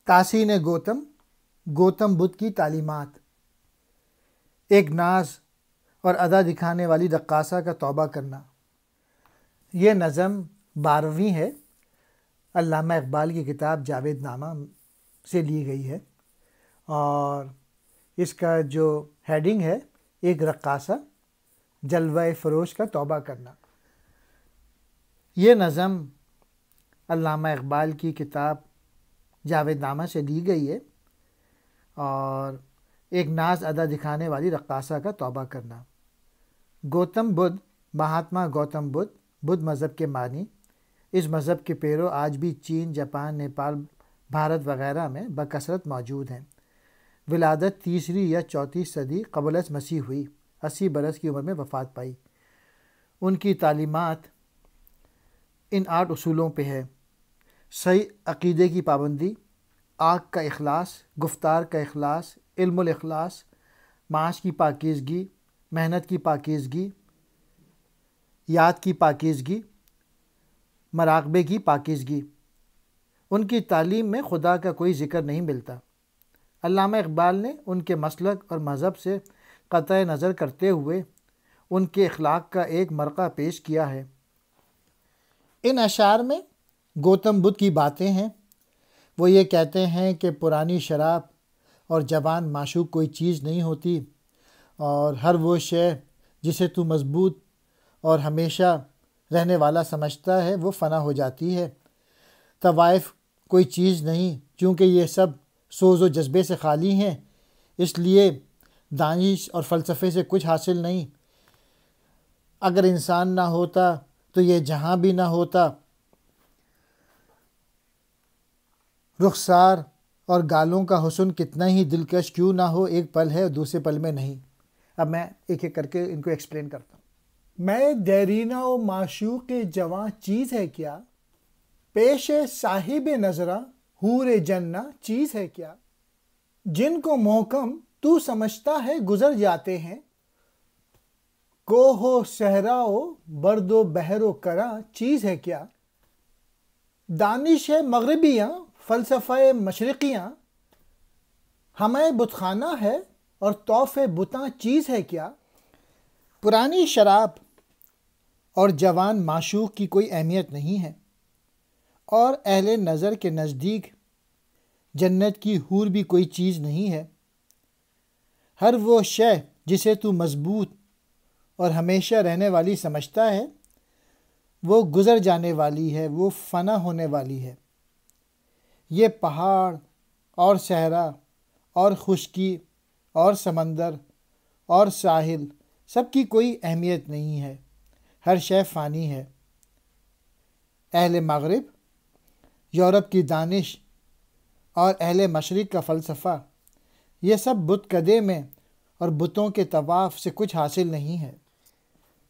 تحسین گوتم بدھ کی تعلیمات۔ ایک ناز اور ادا دکھانے والی رقاصہ کا توبہ کرنا۔ یہ نظم 12ویں ہے، علامہ اقبال کی کتاب جاوید نامہ سے لی گئی ہے، اور اس کا جو ہیڈنگ ہے ایک رقاصہ جلوہ فروش کا توبہ کرنا۔ یہ نظم علامہ اقبال کی کتاب جاوید نامہ سے لی گئی ہے، اور ایک ناز ادا دکھانے والی رقاصہ کا توبہ کرنا۔ گوتم بدھ، مہاتما گوتم بدھ، بدھ مذہب کے معنی۔ اس مذہب کے پیرو آج بھی چین، جاپان، نیپال، بھارت وغیرہ میں بکثرت موجود ہیں۔ ولادت 3 یا 4 صدی قبل از مسیح ہوئی، 80 برس کی عمر میں وفات پائی۔ ان کی تعلیمات ان 8 اصولوں پہ ہے: صحیح عقیدے کی پابندی، آنکھ کا اخلاص، گفتار کا اخلاص، علم الاخلاص، معاش کی پاکیزگی، محنت کی پاکیزگی، یاد کی پاکیزگی، مراقبے کی پاکیزگی۔ ان کی تعلیم میں خدا کا کوئی ذکر نہیں ملتا۔ علامہ اقبال نے ان کے مسلک اور مذہب سے قطع نظر کرتے ہوئے ان کے اخلاق کا ایک مرقع پیش کیا ہے۔ ان اشعار میں گوتم بدھ کی باتیں ہیں۔ وہ یہ کہتے ہیں کہ پرانی شراب اور جوان معشوق کوئی چیز نہیں ہوتی، اور ہر وہ شے جسے تو مضبوط اور ہمیشہ رہنے والا سمجھتا ہے وہ فنا ہو جاتی ہے۔ طوائف کوئی چیز نہیں، چونکہ یہ سب سوز و جذبے سے خالی ہیں، اس لیے دانش اور فلسفے سے کچھ حاصل نہیں۔ اگر انسان نہ ہوتا تو یہ جہاں بھی نہ ہوتا۔ رخسار اور گالوں کا حسن کتنا ہی دلکش کیوں نہ ہو، ایک پل ہے اور دوسرے پل میں نہیں۔ اب میں ایک ایک کر کے ان کو ایکسپلین کرتا ہوں۔ میں دیرینہ و معشوق جواں چیز ہے کیا، پیش صاحب نظراں حور جنہ چیز ہے کیا، جن کو محکم تو سمجھتا ہے گزر جاتے ہیں، کوہ و صحرا و برد و بحر و کراں چیز ہے کیا، دانش مغربیاں فلسفہ مشرقیاں ہمیں بت خانہ ہے، اور طوف بتاں چیز ہے کیا۔ پرانی شراب اور جوان معشوق کی کوئی اہمیت نہیں ہے، اور اہل نظر کے نزدیک جنت کی حور بھی کوئی چیز نہیں ہے۔ ہر وہ شے جسے تو مضبوط اور ہمیشہ رہنے والی سمجھتا ہے وہ گزر جانے والی ہے، وہ فنا ہونے والی ہے۔ یہ پہاڑ اور صحرا اور خشکی اور سمندر اور ساحل سب کی کوئی اہمیت نہیں ہے، ہر شے فانی ہے۔ اہل مغرب، یورپ کی دانش اور اہل مشرق کا فلسفہ، یہ سب بت کدے میں اور بتوں کے طواف سے کچھ حاصل نہیں ہے۔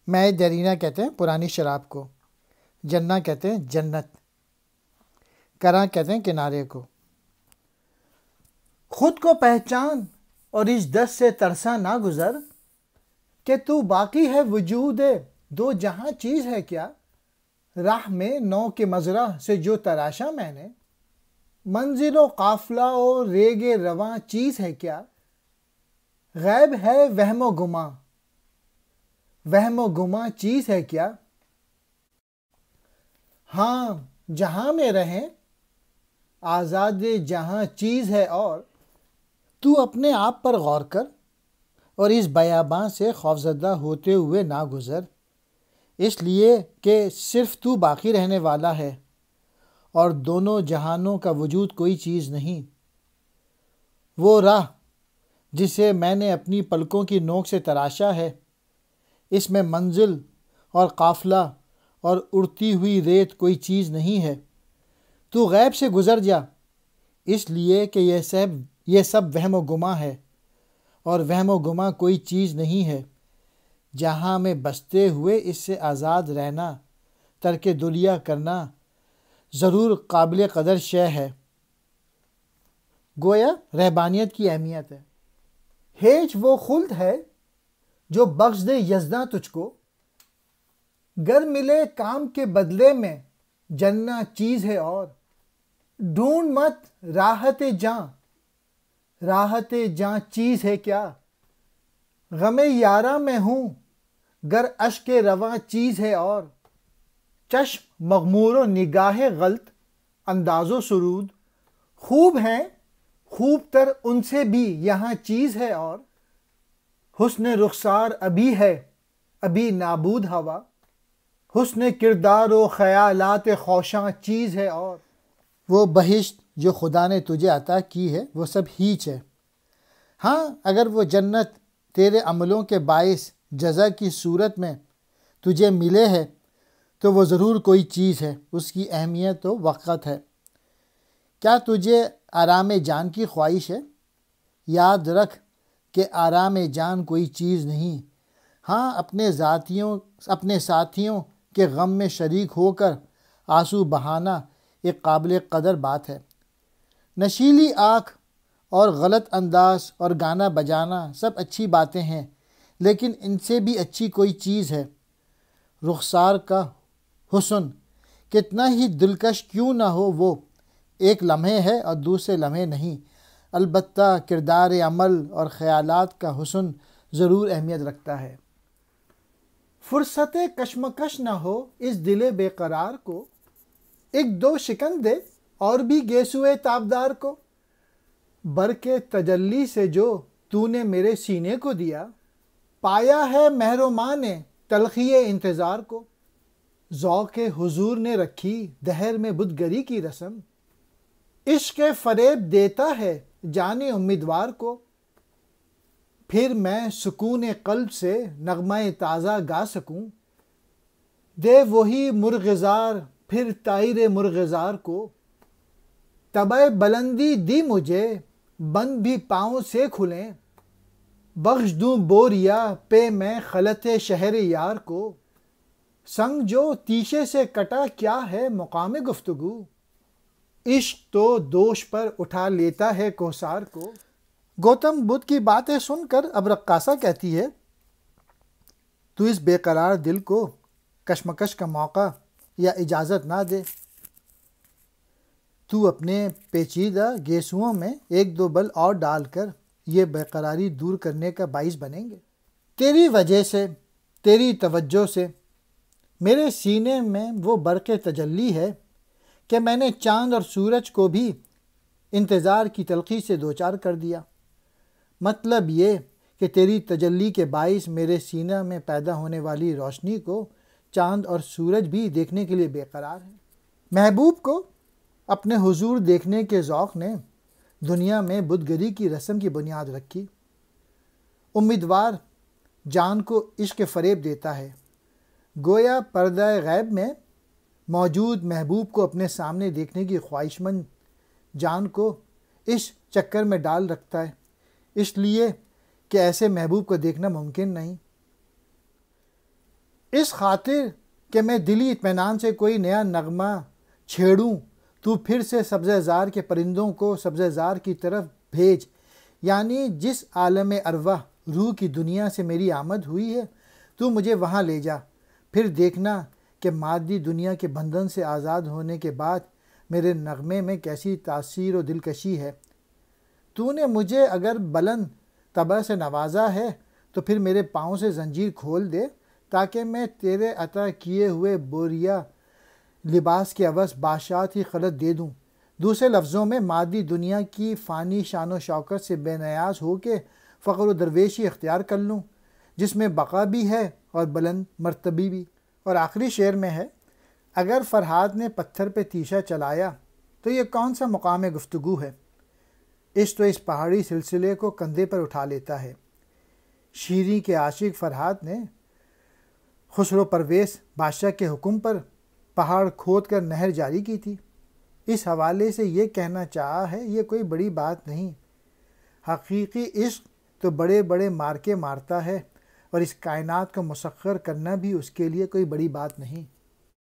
میں دیرینہ کہتے ہیں پرانی شراب کو، جنہ کہتے ہیں جنت، کراں کہتے ہیں کنارے کو۔ خود کو پہچان اور اس دست سے ترسا نہ گزر، کہ تو باقی ہے وجود دو جہاں چیز ہے کیا، راہ میں نو کے مزرع سے جو تراشا میں نے، منزل و قافلہ و ریگ رواں چیز ہے کیا، غیب ہے وہم و گماں، وہم و گماں چیز ہے کیا۔ ہاں جہاں میں رہیں آزاد جہاں چیز ہے، اور تو اپنے آپ پر غور کر اور اس بیاباں سے خوفزدہ ہوتے ہوئے نہ گزر، اس لیے کہ صرف تو باقی رہنے والا ہے، اور دونوں جہانوں کا وجود کوئی چیز نہیں۔ وہ راہ جسے میں نے اپنی پلکوں کی نوک سے تراشا ہے، اس میں منزل اور قافلہ اور اڑتی ہوئی ریت کوئی چیز نہیں ہے۔ تو غیب سے گزر جا، اس لیے کہ یہ سب وہم و گماں ہے، اور وہم و گماں کوئی چیز نہیں ہے۔ جہاں میں بستے ہوئے اس سے آزاد رہنا، ترک دنیا کرنا ضرور قابل قدر شے ہے۔ گویا رہبانیت کی اہمیت ہے۔ ہیچ وہ خلد ہے جو بخش دے یزداں تجھ کو، گر ملے کام کے بدلے میں جنہ چیز ہے، اور ڈھونڈ مت راحت جاں چیز ہے کیا؟ غم یاراں میں ہوں گر اشک رواں چیز ہے اور چشم مغمور و نگاہ غلط انداز و سرود خوب ہیں خوب تر ان سے بھی یہاں چیز ہے اور حسن رخسار ابھی ہے ابھی نابود ہوا حسن کردار و خیالات خوشاں چیز ہے اور وہ بہشت جو خدا نے تجھے عطا کی ہے وہ سب ہیچ ہے۔ ہاں اگر وہ جنت تیرے عملوں کے باعث جزا کی صورت میں تجھے ملے ہے تو وہ ضرور کوئی چیز ہے، اس کی اہمیت و وقت ہے۔ کیا تجھے آرام جان کی خواہش ہے؟ یاد رکھ کہ آرام جان کوئی چیز نہیں، ہاں اپنے ساتھیوں کے غم میں شریک ہو کر آنسو بہانا ایک قابل قدر بات ہے۔ نشیلی آنکھ اور غلط انداز اور گانا بجانا سب اچھی باتیں ہیں، لیکن ان سے بھی اچھی کوئی چیز ہے۔ رخسار کا حسن کتنا ہی دلکش کیوں نہ ہو، وہ ایک لمحے ہے اور دوسرے لمحے نہیں، البتہ کردار عمل اور خیالات کا حسن ضرور اہمیت رکھتا ہے۔ فرصت کشمکش نہ ہو اس دل بے قرار کو، ایک دو شکن دے اور بھی گیسوئے تابدار کو، برق تجلی سے جو تو نے میرے سینے کو دیا، پایا ہے محروماں نے تلخی انتظار کو، ذوق حضور نے رکھی دہر میں بتگری کی رسم، عشق فریب دیتا ہے جانے امیدوار کو، پھر میں سکون قلب سے نغمہ تازہ گا سکوں، دے وہی مرغزار پھر طائر مرغزار کو، طبع بلندی دی مجھے بند بھی پاؤں سے کھلیں، بخش دوں بوریا پہ میں خلط شہر یار کو، سنگ جو تیشے سے کٹا کیا ہے مقام گفتگو، عشق تو دوش پر اٹھا لیتا ہے کوثار کو۔ گوتم بدھ کی باتیں سن کر اب رقاصہ کہتی ہے، تو اس بے قرار دل کو کشمکش کا موقع یا اجازت نہ دے، تو اپنے پیچیدہ گیسوؤں میں ایک دو بل اور ڈال کر یہ بے قراری دور کرنے کا باعث بنیں گے۔ تیری وجہ سے، تیری توجہ سے میرے سینے میں وہ برق تجلی ہے کہ میں نے چاند اور سورج کو بھی انتظار کی تلخی سے دوچار کر دیا۔ مطلب یہ کہ تیری تجلی کے باعث میرے سینہ میں پیدا ہونے والی روشنی کو چاند اور سورج بھی دیکھنے کے لیے بے قرار ہے۔ محبوب کو اپنے حضور دیکھنے کے ذوق نے دنیا میں بتگری کی رسم کی بنیاد رکھی۔ امیدوار جان کو عشق فریب دیتا ہے، گویا پردہ غیب میں موجود محبوب کو اپنے سامنے دیکھنے کی خواہش مند جان کو اس چکر میں ڈال رکھتا ہے، اس لیے کہ ایسے محبوب کو دیکھنا ممکن نہیں۔ اس خاطر کہ میں دلی اطمینان سے کوئی نیا نغمہ چھیڑوں، تو پھر سے سبزہ زار کے پرندوں کو سبزہ زار کی طرف بھیج، یعنی جس عالم ارواح روح کی دنیا سے میری آمد ہوئی ہے تو مجھے وہاں لے جا، پھر دیکھنا کہ مادی دنیا کے بندھن سے آزاد ہونے کے بعد میرے نغمے میں کیسی تاثیر و دلکشی ہے۔ تو نے مجھے اگر بلند طبع سے نوازا ہے تو پھر میرے پاؤں سے زنجیر کھول دے تاکہ میں تیرے عطا کیے ہوئے بوریا لباس کے عوض باشات ہی خلط دے دوں۔ دوسرے لفظوں میں مادی دنیا کی فانی شان و شوکت سے بے نیاز ہو کے فقر و درویشی اختیار کر لوں، جس میں بقا بھی ہے اور بلند مرتبی بھی۔ اور آخری شعر میں ہے، اگر فرہاد نے پتھر پہ تیشہ چلایا تو یہ کون سا مقام گفتگو ہے، عشق تو اس پہاڑی سلسلے کو کندھے پر اٹھا لیتا ہے۔ شیریں کے عاشق فرہاد نے خسرو پرویز بادشاہ کے حکم پر پہاڑ کھود کر نہر جاری کی تھی۔ اس حوالے سے یہ کہنا چاہا ہے، یہ کوئی بڑی بات نہیں، حقیقی عشق تو بڑے بڑے مارکے مارتا ہے، اور اس کائنات کو مسخر کرنا بھی اس کے لیے کوئی بڑی بات نہیں۔